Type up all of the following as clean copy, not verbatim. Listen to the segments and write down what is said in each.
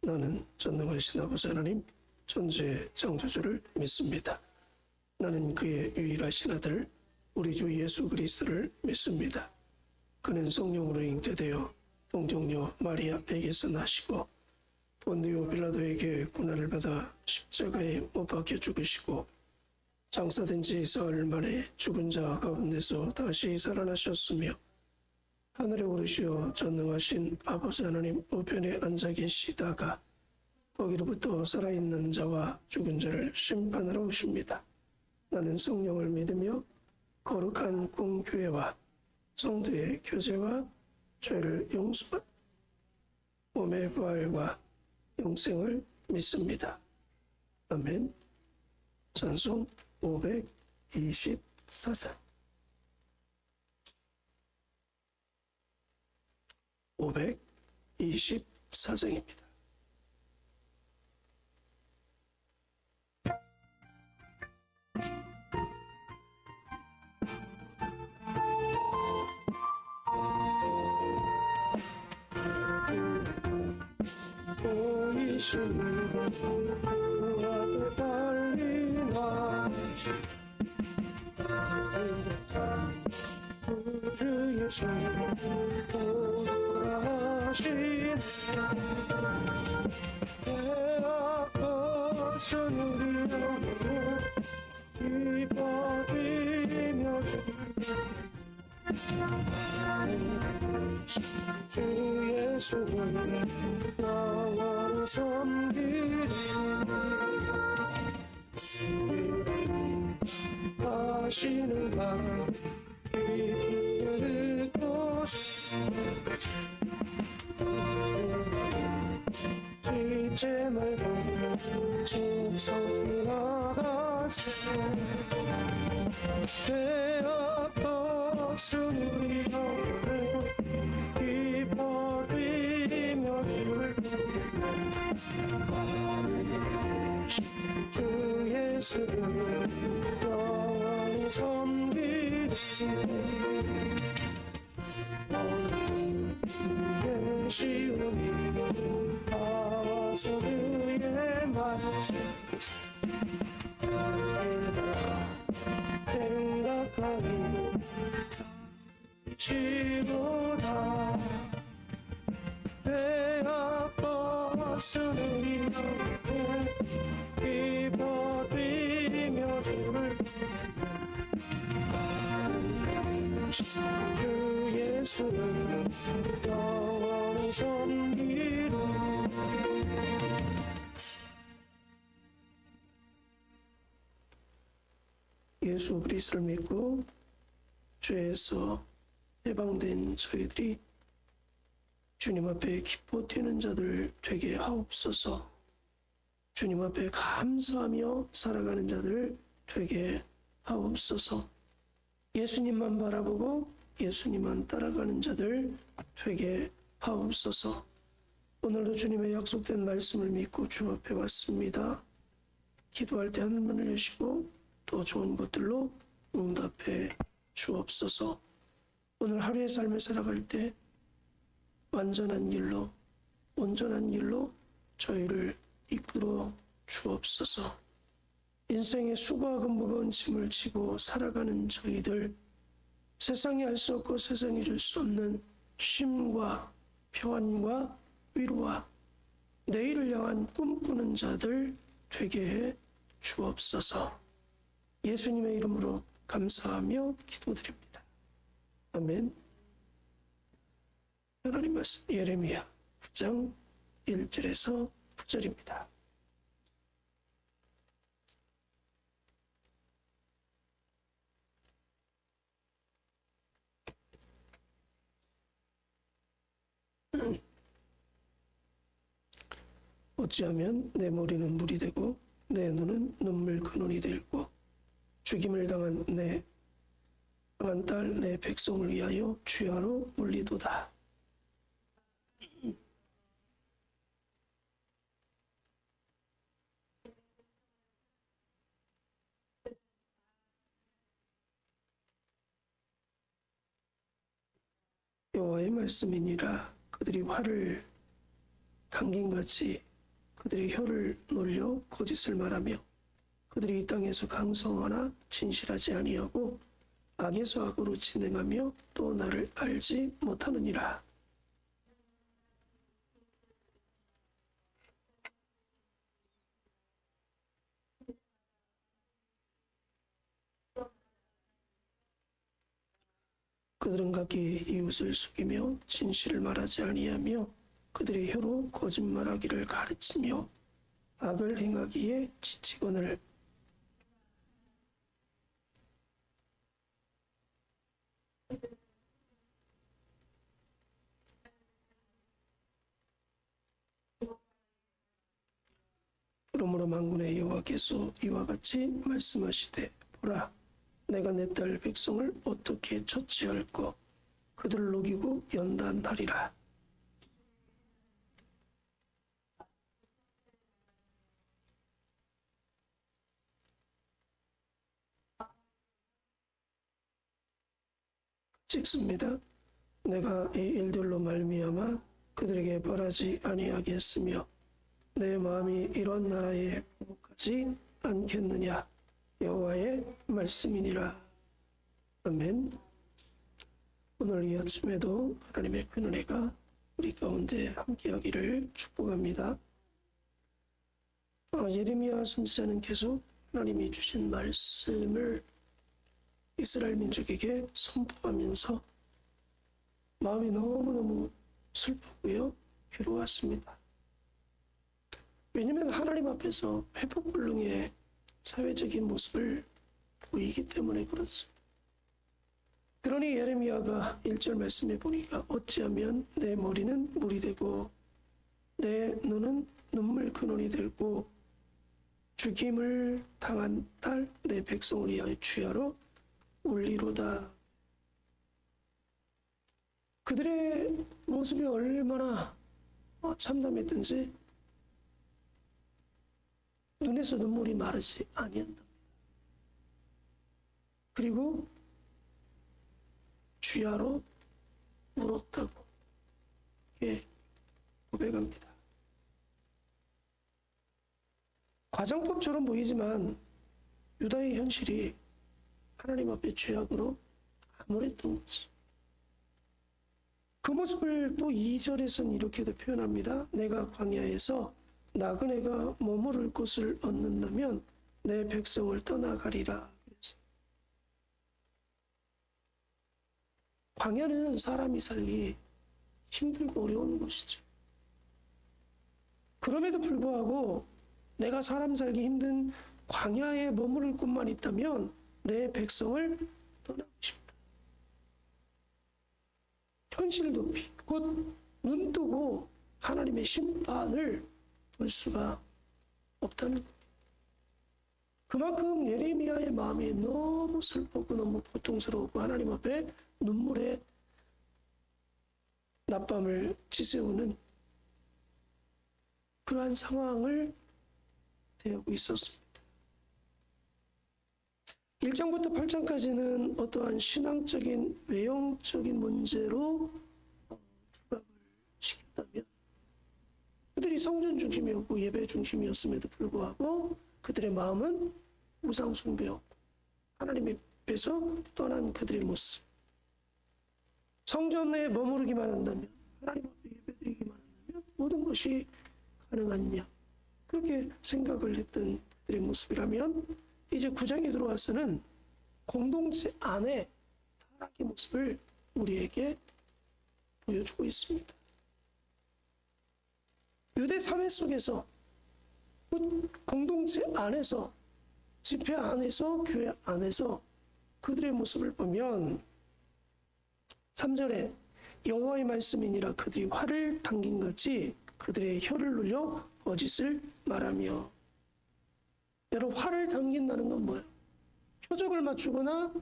나는 전능하신 아버지 하나님, 천지의 창조주를 믿습니다. 나는 그의 유일하신 아들, 우리 주 예수 그리스도를 믿습니다. 그는 성령으로 잉태되어 동정녀 마리아에게서 나시고 본디오 빌라도에게 고난을 받아 십자가에 못 박혀 죽으시고 장사된 지 사흘 만에 죽은 자 가운데서 다시 살아나셨으며 하늘에 오르시어 전능하신 아버지 하나님 우편에 앉아 계시다가 거기로부터 살아있는 자와 죽은 자를 심판하러 오십니다. 나는 성령을 믿으며 거룩한 공교회와 성도의 교제와 죄를 용서받 몸의 부활과 영생을 믿습니다. 아멘. 찬송 524장 524장입니다. 보이시는 그 앞에 빨리 나오시 구주 예수 돌아가시네 내 아파서 누리며 기뻐하며 주 예수를 영원히 섬기리 하시는 말 기쁘게 듣고 지체 말고 축성이 나가세 내 아파서 누리며 기뻐하며 주 예수를 영원히 섬기리 계시오니 나와서 그의 말씀 생각하니 지도다 배 아파서 누리며 기뻐뛰며 주를 주 예수를 영원히 섬기리 예수 그리스도를 믿고 죄에서 해방된 저희들이 주님 앞에 기뻐 뛰는 자들 되게 하옵소서. 주님 앞에 감사하며 살아가는 자들 되게 하옵소서. 예수님만 바라보고 예수님만 따라가는 자들 되게 하옵소서. 오늘도 주님의 약속된 말씀을 믿고 주 앞에 왔습니다. 기도할 때 하늘문을 여시고 더 좋은 것들로 응답해 주옵소서. 오늘 하루의 삶을 살아갈 때 완전한 길로 온전한 길로 저희를 이끌어 주옵소서. 인생의 수고하고 무거운 짐을 지고 살아가는 저희들 세상이 할 수 없고 세상이 줄 수 없는 쉼과 평안과 위로와 내일을 향한 꿈꾸는 자들 되게 해 주옵소서. 예수님의 이름으로 감사하며 기도드립니다. 아멘. 하나님 말씀 예레미야 9장 1절에서 9절입니다. 어찌하면 내 머리는 물이 되고 내 눈은 눈물 근원이 되고 죽임을 당한 딸 내 백성을 위하여 주야로 울리도다. 여호와의 말씀이니라. 그들이 활을 당긴같이 그들의 혀를 놀려 거짓을 말하며 그들이 이 땅에서 강성하나 진실하지 아니하고 악에서 악으로 진행하며 또 나를 알지 못하느니라. 그들은 각기 이웃을 속이며 진실을 말하지 아니하며 그들의 혀로 거짓말하기를 가르치며 악을 행하기에 지치거늘. 그러므로 만군의 여호와께서 이와 같이 말씀하시되 보라, 내가 내 딸 백성을 어떻게 처치할꼬. 그들을 녹이고 연단하리라. 찍습니다. 내가 이 일들로 말미암아 그들에게 벌하지 아니하겠으며 내 마음이 이런 나라에 보복하지 않겠느냐. 여호와의 말씀이니라. 아멘. 오늘 이 아침에도 하나님의 큰 은혜가 우리 가운데 함께하기를 축복합니다. 예레미야 선지자는 계속 하나님이 주신 말씀을 이스라엘 민족에게 선포하면서 마음이 너무너무 슬프고요, 괴로웠습니다. 왜냐하면 하나님 앞에서 회복불능의 사회적인 모습을 보이기 때문에 그렇습니다. 그러니 예레미야가 1절 말씀에 보니까 어찌하면 내 머리는 물이 되고 내 눈은 눈물 근원이 되고 죽임을 당한 딸 내 백성을 위하여 주야로 울리로다. 그들의 모습이 얼마나 참담했든지 눈에서 눈물이 마르지 아니한답니다. 그리고 주야로 울었다고 이렇게 고백합니다. 과장법처럼 보이지만 유다의 현실이 하나님 앞에 죄악으로 암울했던 거죠. 그 모습을 또 2절에서는 이렇게도 표현합니다. 내가 광야에서 나그네가 머무를 곳을 얻는다면 내 백성을 떠나가리라. 광야는 사람이 살기 힘들고 어려운 곳이죠. 그럼에도 불구하고 내가 사람 살기 힘든 광야에 머무를 곳만 있다면 내 백성을 떠나고 싶다. 현실 높이 곧 눈뜨고 하나님의 심판을 볼 수가 없다는 겁니다. 그만큼 예레미야의 마음이 너무 슬프고 너무 고통스러웠고 하나님 앞에 눈물의 낮밤을 지새우는 그러한 상황을 대하고 있었습니다. 1장부터 8장까지는 어떠한 신앙적인 외형적인 문제로 부각을 시켰다면 그들이 성전 중심이었고 예배 중심이었음에도 불구하고 그들의 마음은 우상 숭배였고 하나님 앞에서 떠난 그들의 모습, 성전에 머무르기만 한다면 하나님 앞에 예배드리기만 한다면 모든 것이 가능하냐 그렇게 생각을 했던 그들의 모습이라면 이제 9장에 들어와서는 공동체 안에 타락의 모습을 우리에게 보여주고 있습니다. 유대 사회 속에서 공동체 안에서 집회 안에서 교회 안에서 그들의 모습을 보면 3절에 여호와의 말씀이니라 그들이 활을 당긴 같이 그들의 혀를 눌려 거짓을 말하며. 여러분, 활을 당긴다는 건 뭐예요? 표적을 맞추거나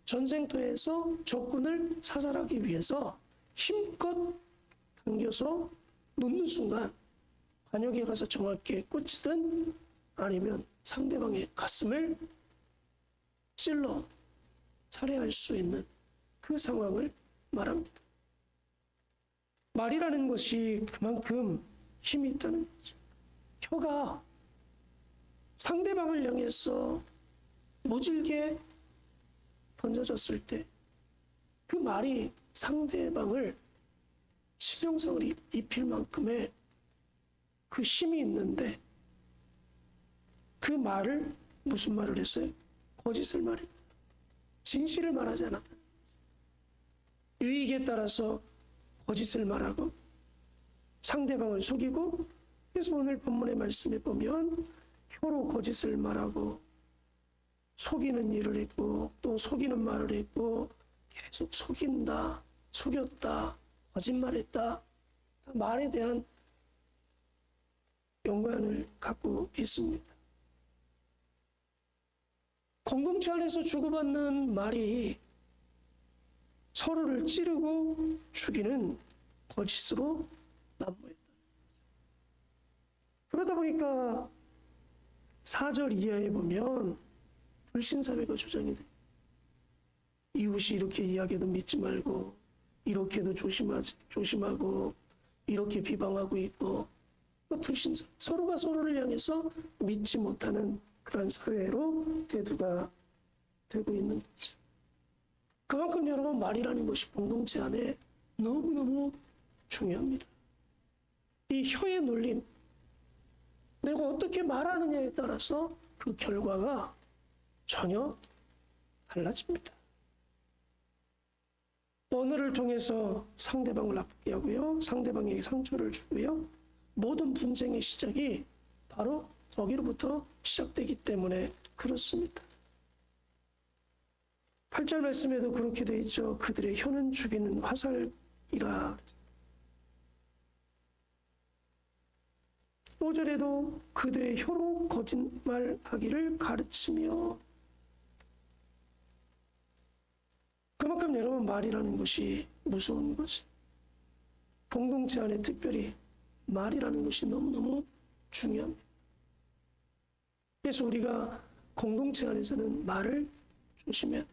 전쟁터에서 적군을 사살하기 위해서 힘껏 당겨서 놓는 순간 관역에 가서 정확히 꽂히든 아니면 상대방의 가슴을 찔러 살해할 수 있는 그 상황을 말합니다. 말이라는 것이 그만큼 힘이 있다는 거죠. 혀가 상대방을 향해서 모질게 던져졌을 때 그 말이 상대방을 치명상을 입힐 만큼의 그 힘이 있는데 그 말을 무슨 말을 했어요? 거짓을 말했다. 진실을 말하지 않았다. 유익에 따라서 거짓을 말하고 상대방을 속이고, 그래서 오늘 본문의 말씀에 보면 혀로 거짓을 말하고 속이는 일을 했고 또 속이는 말을 했고 계속 속인다, 속였다, 거짓말했다. 말에 대한 연관을 갖고 있습니다. 공동체 안에서 주고받는 말이 서로를 찌르고 죽이는 거짓으로 난무했다. 그러다 보니까 4절 이하에 보면 불신사회가 조장이 됩니다. 이웃이 이렇게 이야기해도 믿지 말고, 이렇게도 조심하고, 이렇게 비방하고 있고, 불신사, 서로가 서로를 향해서 믿지 못하는 그런 사회로 대두가 되고 있는 거죠. 그만큼 여러분, 말이라는 것이 공동체 안에 너무너무 중요합니다. 이 혀의 놀림, 내가 어떻게 말하느냐에 따라서 그 결과가 전혀 달라집니다. 언어를 통해서 상대방을 아프게 하고요, 상대방에게 상처를 주고요, 모든 분쟁의 시작이 바로 거기로부터 시작되기 때문에 그렇습니다. 8절 말씀에도 그렇게 되어 있죠. 그들의 혀는 죽이는 화살이라. 5절에도 그들의 혀로 거짓말하기를 가르치며. 그만큼 여러분, 말이라는 것이 무서운 거지. 공동체 안에 특별히 말이라는 것이 너무너무 중요합니다. 그래서 우리가 공동체 안에서는 말을 조심해야 돼요.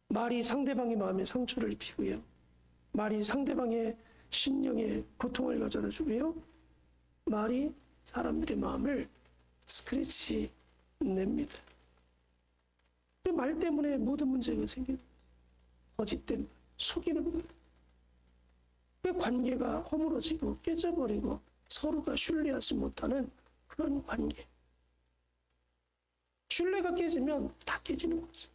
말이 상대방의 마음에 상처를 입히고요, 말이 상대방의 심령에 고통을 가져다 주고요, 말이 사람들의 마음을 스크래치 냅니다. 말 때문에 모든 문제가 생기는 거죠. 거짓 때문에, 속이는 말. 그 관계가 허물어지고 깨져버리고 서로가 신뢰하지 못하는 그런 관계. 신뢰가 깨지면 다 깨지는 거죠.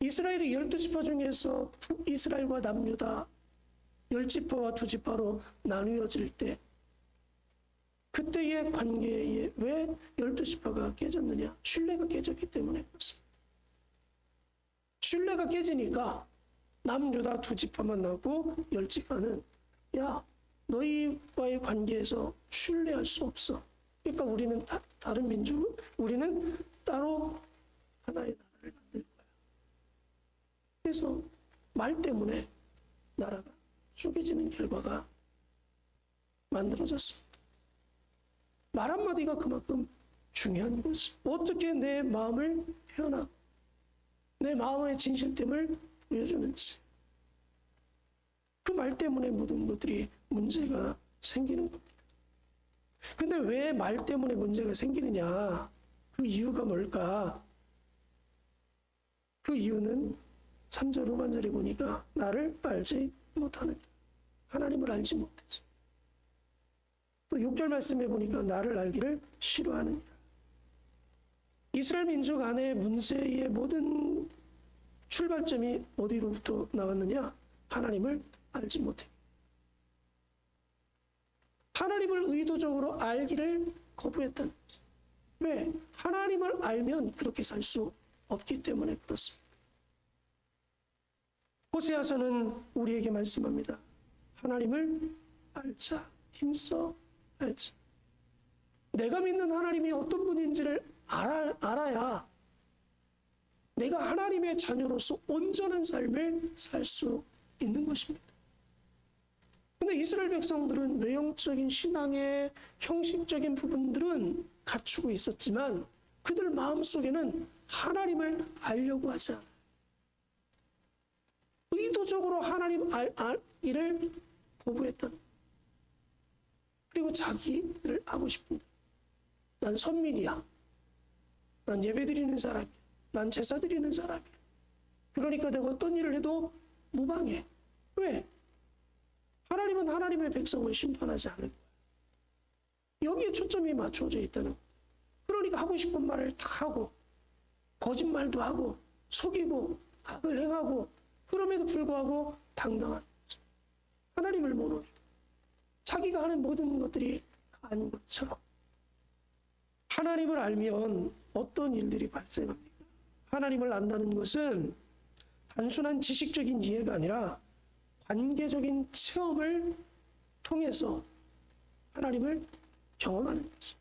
이스라엘의 12지파 중에서 이스라엘과 남유다 10지파와 2지파로 나누어질 때, 그때의 관계에 왜 12지파가 깨졌느냐? 신뢰가 깨졌기 때문에 그렇습니다. 신뢰가 깨지니까 남유다 2지파만 나고 10지파는 야, 너희와의 관계에서 신뢰할 수 없어. 그러니까 우리는 다른 민족, 우리는 따로 하나의 나라를 만들 거야. 그래서 말 때문에 나라가 쪼개지는 결과가 만들어졌습니다. 말 한마디가 그만큼 중요한 거죠. 어떻게 내 마음을 표현하고 내 마음의 진실됨을 보여주는지. 그 말 때문에 모든 것들이 문제가 생기는 겁니다. 근데 왜 말 때문에 문제가 생기느냐? 그 이유가 뭘까? 그 이유는 3절 후반절에 보니까 나를 알지 못하느냐. 하나님을 알지 못해서. 또 6절 말씀에 보니까 나를 알기를 싫어하느냐. 이스라엘 민족 안에 문제의 모든 출발점이 어디로부터 나왔느냐? 하나님을 알지 못해. 하나님을 의도적으로 알기를 거부했다는 거죠. 왜? 하나님을 알면 그렇게 살 수 없기 때문에 그렇습니다. 호세아서는 우리에게 말씀합니다. 하나님을 알자. 힘써 알자. 내가 믿는 하나님이 어떤 분인지를 알아야 내가 하나님의 자녀로서 온전한 삶을 살 수 있는 것입니다. 근데 이스라엘 백성들은 외형적인 신앙의 형식적인 부분들은 갖추고 있었지만 그들 마음속에는 하나님을 알려고 하지 않아요. 의도적으로 하나님 알기를 거부했다는 거예요. 자기들 하고 싶은 대로. 난 선민이야. 난 예배 드리는 사람이야. 난 제사 드리는 사람이야. 그러니까 내가 어떤 일을 해도 무방해. 왜? 하나님은 하나님의 백성을 심판하지 않을 거야. 여기에 초점이 맞춰져 있다는 거야. 그러니까 하고 싶은 말을 다 하고 거짓말도 하고 속이고 악을 행하고 그럼에도 불구하고 당당한 거죠. 하나님을 모르니까 자기가 하는 모든 것들이 아닌 것처럼. 하나님을 알면 어떤 일들이 발생합니까? 하나님을 안다는 것은 단순한 지식적인 이해가 아니라 관계적인 체험을 통해서 하나님을 경험하는 거죠.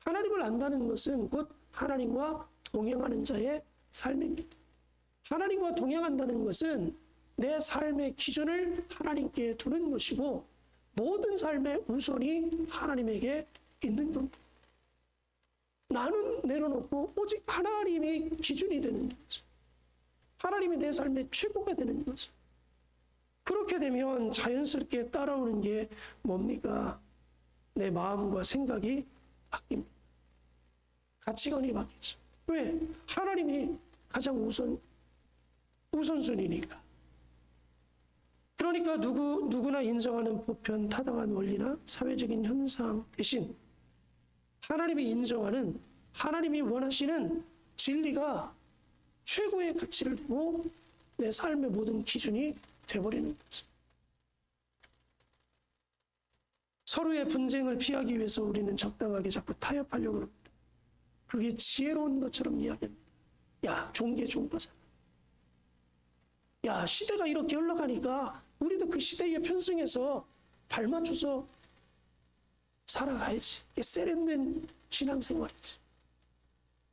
하나님을 안다는 것은 곧 하나님과 동행하는 자의 삶입니다. 하나님과 동행한다는 것은 내 삶의 기준을 하나님께 두는 것이고 모든 삶의 우선이 하나님에게 있는 겁니다. 나는 내려놓고 오직 하나님이 기준이 되는 거죠. 하나님이 내 삶의 최고가 되는 거죠. 그렇게 되면 자연스럽게 따라오는 게 뭡니까? 내 마음과 생각이 바뀝니다. 가치관이 바뀌죠. 왜? 하나님이 가장 우선순위니까. 그러니까 누구나 인정하는 보편 타당한 원리나 사회적인 현상 대신 하나님이 인정하는, 하나님이 원하시는 진리가 최고의 가치를 두고 내 삶의 모든 기준이 되어버리는 거죠. 서로의 분쟁을 피하기 위해서 우리는 적당하게 자꾸 타협하려고 합니다. 그게 지혜로운 것처럼 이야기합니다. 야, 좋은 게 좋은 거잖아. 야, 시대가 이렇게 흘러가니까 우리도 그 시대에 편승해서 발맞춰서 살아가야지. 이게 세련된 신앙생활이지.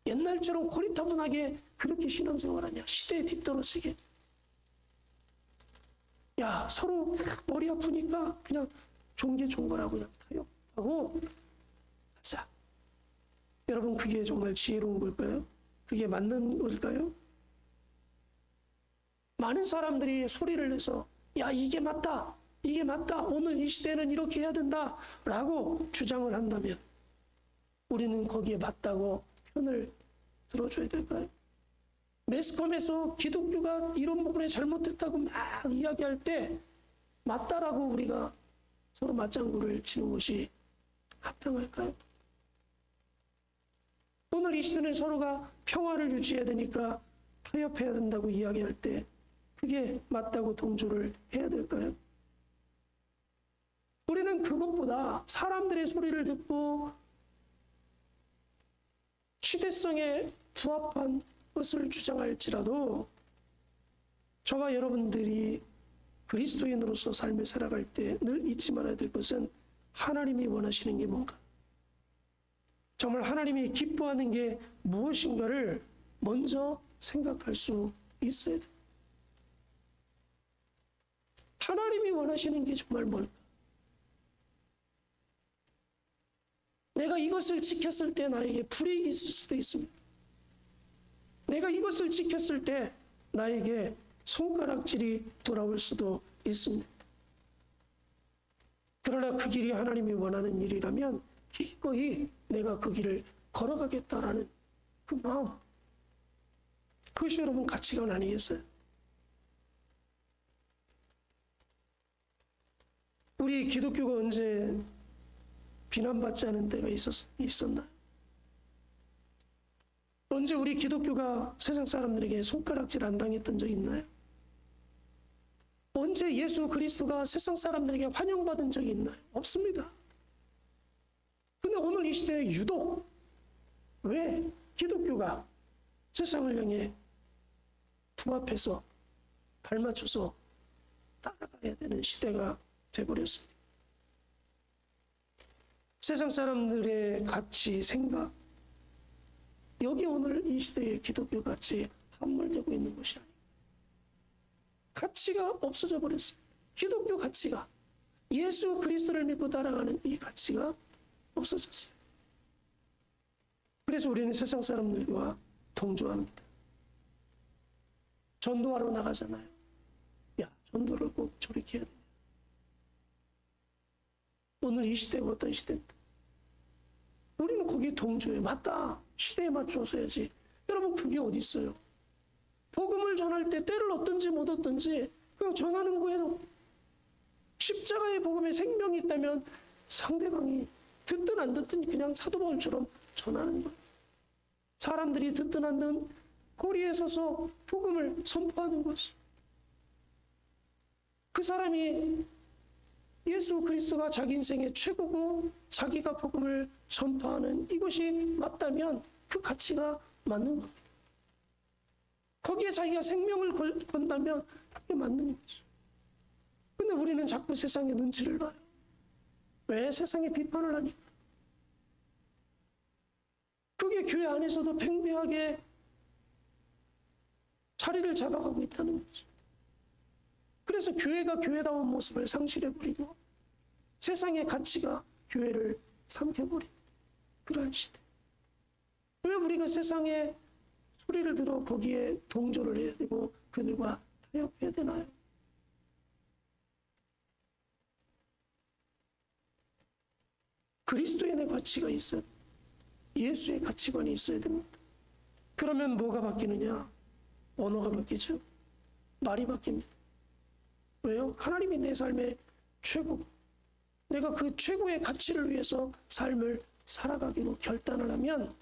옛날처럼 고리타분하게 그렇게 신앙생활하냐. 시대에 뒤떨어지게. 야, 서로 머리 아프니까 그냥 좋은 게 좋은 거라고 그냥 타협하고 하자. 여러분, 그게 정말 지혜로운 걸까요? 그게 맞는 걸까요? 많은 사람들이 소리를 내서 야, 이게 맞다. 이게 맞다. 오늘 이 시대는 이렇게 해야 된다. 라고 주장을 한다면 우리는 거기에 맞다고 편을 들어줘야 될까요? 매스컴에서 기독교가 이런 부분에 잘못됐다고 막 이야기할 때 맞다라고 우리가 서로 맞장구를 치는 것이 합당할까요? 오늘 이 시대는 서로가 평화를 유지해야 되니까 타협해야 된다고 이야기할 때 그게 맞다고 동조를 해야 될까요? 우리는 그것보다 사람들의 소리를 듣고 시대성에 부합한 것을 주장할지라도 저와 여러분들이 그리스도인으로서 삶을 살아갈 때 늘 잊지 말아야 될 것은 하나님이 원하시는 게 뭔가, 정말 하나님이 기뻐하는 게 무엇인가를 먼저 생각할 수 있어야 돼. 하나님이 원하시는 게 정말 뭘까? 내가 이것을 지켰을 때 나에게 불이익이 있을 수도 있습니다. 내가 이것을 지켰을 때 나에게 손가락질이 돌아올 수도 있습니다. 그러나 그 길이 하나님이 원하는 일이라면 기꺼이 내가 그 길을 걸어가겠다라는 그 마음, 그것이 여러분 가치관 아니겠어요? 우리 기독교가 언제 비난받지 않은 때가 있었나요? 언제 우리 기독교가 세상 사람들에게 손가락질 안 당했던 적 있나요? 언제 예수 그리스도가 세상 사람들에게 환영받은 적이 있나요? 없습니다. 근데 오늘 이 시대에 유독 왜 기독교가 세상을 향해 부합해서 발맞춰서 따라가야 되는 시대가 되어버렸습니다. 세상 사람들의 가치, 생각, 여기 오늘 이 시대의 기독교 가치 함몰되고 있는 것이 아니에요. 가치가 없어져 버렸습니다. 기독교 가치가, 예수 그리스도를 믿고 따라가는 이 가치가 없어졌어요. 그래서 우리는 세상 사람들과 동조합니다. 전도하러 나가잖아요. 야, 전도를 꼭 저렇게 해야 돼. 오늘 이 시대가 어떤 시대인가? 우리는 거기에 동조해. 맞다. 시대에 맞춰서 해야지. 여러분, 그게 어디 있어요? 복음을 전할 때 때를 얻든지 못 얻든지 그냥 전하는 거예요. 십자가의 복음에 생명이 있다면 상대방이 듣든 안 듣든 그냥 사도 바울처럼 전하는 거예요. 사람들이 듣든 안 듣든 거리에 서서 복음을 선포하는 것이. 그 사람이 예수 그리스도가 자기 인생의 최고고 자기가 복음을 전파하는 이것이 맞다면 그 가치가 맞는 겁니다. 거기에 자기가 생명을 건다면 그게 맞는 거죠. 근데 우리는 자꾸 세상의 눈치를 봐요. 왜? 세상에 비판을 하니까. 그게 교회 안에서도 팽배하게 자리를 잡아가고 있다는 거죠. 그래서 교회가 교회다운 모습을 상실해버리고 세상의 가치가 교회를 삼켜버리는 그러한 시대. 왜 우리가 세상의 소리를 들어 거기에 동조를 해야 되고 그들과 타협해야 되나요? 그리스도인의 가치가 있어요. 예수의 가치관이 있어야 됩니다. 그러면 뭐가 바뀌느냐? 언어가 바뀌죠. 말이 바뀝니다. 왜요? 하나님이 내 삶의 최고. 내가 그 최고의 가치를 위해서 삶을 살아가기로 결단을 하면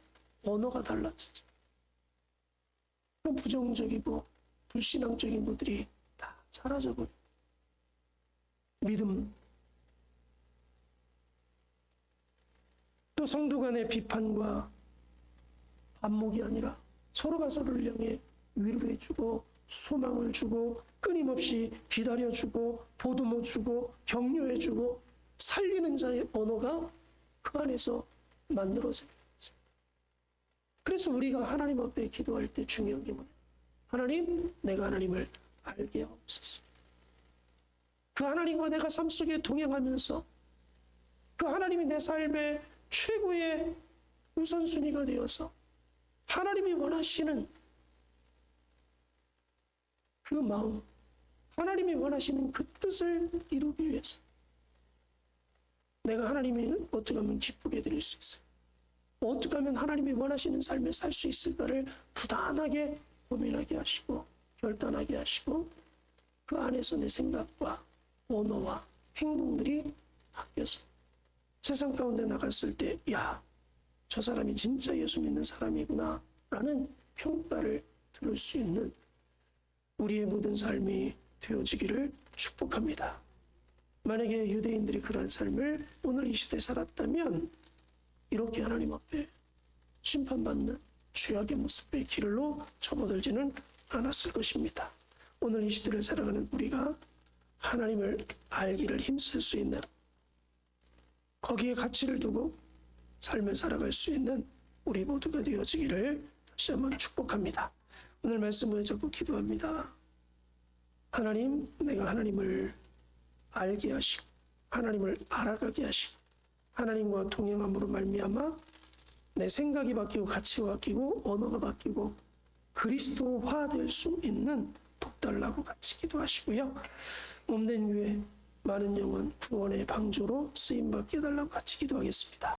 언어가 달라지죠. 그럼 부정적이고 불신앙적인 것들이 다 사라져버려요. 믿음. 또 성도 간의 비판과 반목이 아니라 서로가 서로를 향해 위로를 해주고 소망을 주고 끊임없이 기다려주고 보듬어주고 격려해주고 살리는 자의 언어가 그 안에서 만들어집니다. 그래서 우리가 하나님 앞에 기도할 때 중요한 게 뭐냐? 하나님, 내가 하나님을 알게 하옵소서. 그 하나님과 내가 삶 속에 동행하면서 그 하나님이 내 삶의 최고의 우선순위가 되어서 하나님이 원하시는 그 마음, 하나님이 원하시는 그 뜻을 이루기 위해서 내가 하나님을 어떻게 하면 기쁘게 드릴 수 있어요? 어떻게 하면 하나님이 원하시는 삶을 살 수 있을까를 부단하게 고민하게 하시고 결단하게 하시고 그 안에서 내 생각과 언어와 행동들이 바뀌어서 세상 가운데 나갔을 때 야, 저 사람이 진짜 예수 믿는 사람이구나 라는 평가를 들을 수 있는 우리의 모든 삶이 되어지기를 축복합니다. 만약에 유대인들이 그런 삶을 오늘 이 시대에 살았다면 이렇게 하나님 앞에 심판받는 죄악의 모습의 길로 접어들지는 않았을 것입니다. 오늘 이 시대를 살아가는 우리가 하나님을 알기를 힘쓸 수 있는 거기에 가치를 두고 삶을 살아갈 수 있는 우리 모두가 되어지기를 다시 한번 축복합니다. 오늘 말씀을 잡고 기도합니다. 하나님, 내가 하나님을 알게 하시고 하나님을 알아가게 하시고 하나님과 동행함으로 말미암아 내 생각이 바뀌고 가치가 바뀌고 언어가 바뀌고 그리스도화 될 수 있는 돕달라고 같이 기도하시고요. 몸된 위에 많은 영혼 구원의 방주로 쓰임받게 해달라고 같이 기도하겠습니다.